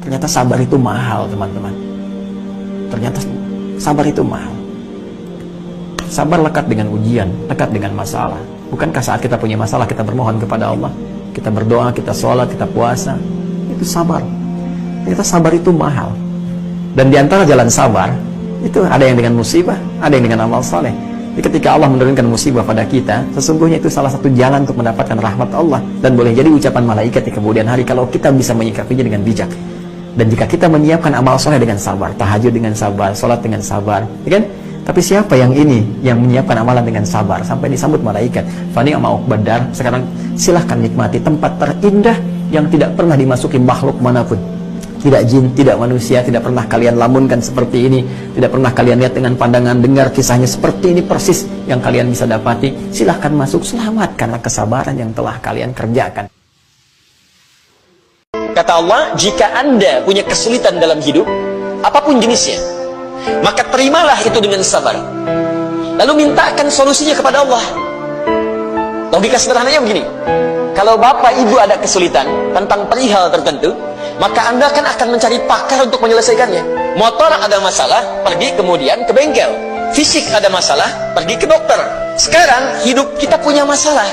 Ternyata sabar itu mahal, teman-teman. Ternyata sabar itu mahal. Sabar lekat dengan ujian, lekat dengan masalah. Bukankah saat kita punya masalah kita bermohon kepada Allah, kita berdoa, kita sholat, kita puasa, itu sabar. Ternyata sabar itu mahal. Dan diantara jalan sabar itu ada yang dengan musibah, ada yang dengan amal saleh. Jadi ketika Allah menurunkan musibah pada kita, sesungguhnya itu salah satu jalan untuk mendapatkan rahmat Allah, dan boleh jadi ucapan malaikat di kemudian hari kalau kita bisa menyikapinya dengan bijak. Dan jika kita menyiapkan amal soleh dengan sabar, tahajud dengan sabar, sholat dengan sabar, ya kan? Tapi siapa yang ini yang menyiapkan amalan dengan sabar sampai disambut malaikat? Fani ama uqbadar, sekarang silahkan nikmati tempat terindah yang tidak pernah dimasuki makhluk manapun. Tidak jin, tidak manusia, tidak pernah kalian lamunkan seperti ini, tidak pernah kalian lihat dengan pandangan, dengar kisahnya seperti ini persis yang kalian bisa dapati. Silahkan masuk, selamat karena kesabaran yang telah kalian kerjakan. Kata Allah, jika Anda punya kesulitan dalam hidup, apapun jenisnya, maka terimalah itu dengan sabar. Lalu mintakan solusinya kepada Allah. Logika sederhananya begini. Kalau bapak ibu ada kesulitan tentang perihal tertentu, maka Anda akan mencari pakar untuk menyelesaikannya. Motor ada masalah, pergi kemudian ke bengkel. Fisik ada masalah, pergi ke dokter. Sekarang hidup kita punya masalah,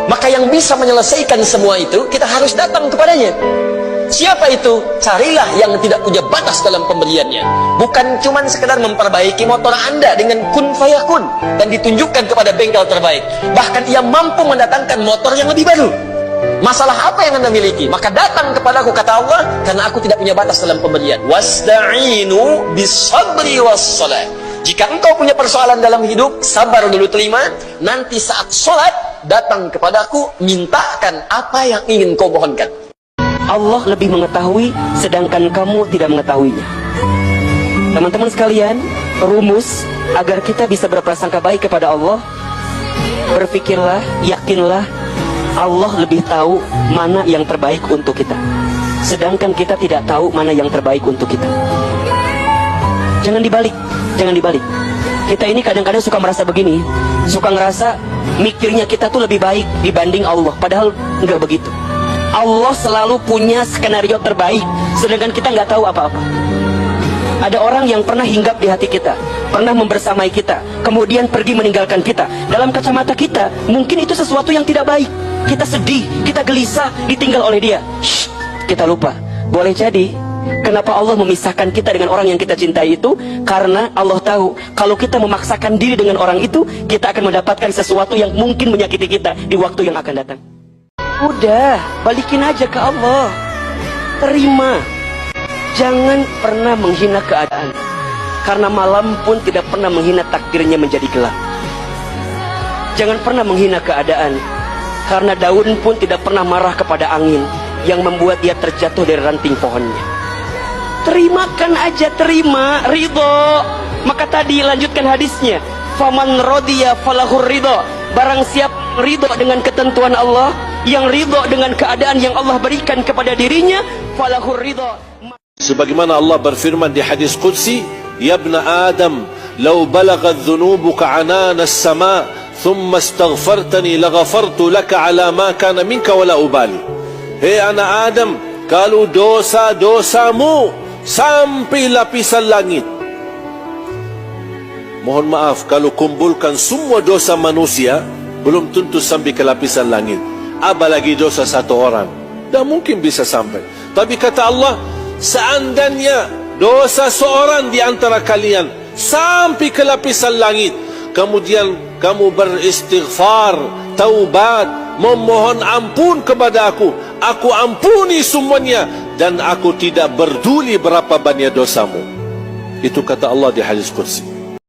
maka yang bisa menyelesaikan semua itu kita harus datang kepadanya. Siapa itu? Carilah yang tidak punya batas dalam pemberiannya. Bukan cuma sekedar memperbaiki motor Anda dengan kun fayakun dan ditunjukkan kepada bengkel terbaik. Bahkan ia mampu mendatangkan motor yang lebih baru. Masalah apa yang Anda miliki? Maka datang kepadaku, kata Allah, karena aku tidak punya batas dalam pemberian. Wasta'inu bisabri wassalah. Jika engkau punya persoalan dalam hidup, sabar dulu, terima. Nanti saat sholat, datang kepadaku, mintakan apa yang ingin kau mohonkan. Allah lebih mengetahui, sedangkan kamu tidak mengetahuinya. Teman-teman sekalian, rumus agar kita bisa berprasangka baik kepada Allah, berpikirlah, yakinlah, Allah lebih tahu mana yang terbaik untuk kita, sedangkan kita tidak tahu mana yang terbaik untuk kita. Jangan dibalik, jangan dibalik. Kita ini kadang-kadang suka merasa begini, suka ngerasa mikirnya kita tuh lebih baik dibanding Allah, padahal enggak begitu. Allah selalu punya skenario terbaik, sedangkan kita nggak tahu apa-apa. Ada orang yang pernah hinggap di hati kita, pernah membersamai kita, kemudian pergi meninggalkan kita. Dalam kacamata kita, mungkin itu sesuatu yang tidak baik. Kita sedih, kita gelisah, ditinggal oleh dia. Shh, kita lupa. Boleh jadi, kenapa Allah memisahkan kita dengan orang yang kita cintai itu? Karena Allah tahu, kalau kita memaksakan diri dengan orang itu, kita akan mendapatkan sesuatu yang mungkin menyakiti kita di waktu yang akan datang. Udah, balikin aja ke Allah. Terima. Jangan pernah menghina keadaan, karena malam pun tidak pernah menghina takdirnya menjadi gelap. Jangan pernah menghina keadaan, karena daun pun tidak pernah marah kepada angin yang membuat dia terjatuh dari ranting pohonnya. Terimakan aja, terima, ridho. Maka tadi lanjutkan hadisnya, faman rodiya falahur ridho. Barang siapa ridho dengan ketentuan Allah, yang ridho dengan keadaan yang Allah berikan kepada dirinya, falahur ridho. Sebagaimana Allah berfirman di hadis qudsi, ya ibna Adam, law balaghat dhunubuka anana as-sama, thumma astaghfartani laghafartu laka ala ma kana minka wala ubali. Hei anak Adam, kalau dosa-dosamu sampai lapisan langit, mohon maaf, kalau kumpulkan semua dosa manusia, belum tentu sampai ke lapisan langit. Apalagi dosa satu orang, tak mungkin bisa sampai. Tapi kata Allah, seandainya dosa seorang di antara kalian sampai ke lapisan langit, kemudian kamu beristighfar, taubat, memohon ampun kepada aku ampuni semuanya, dan aku tidak peduli berapa banyak dosamu. Itu kata Allah di hadis qudsi.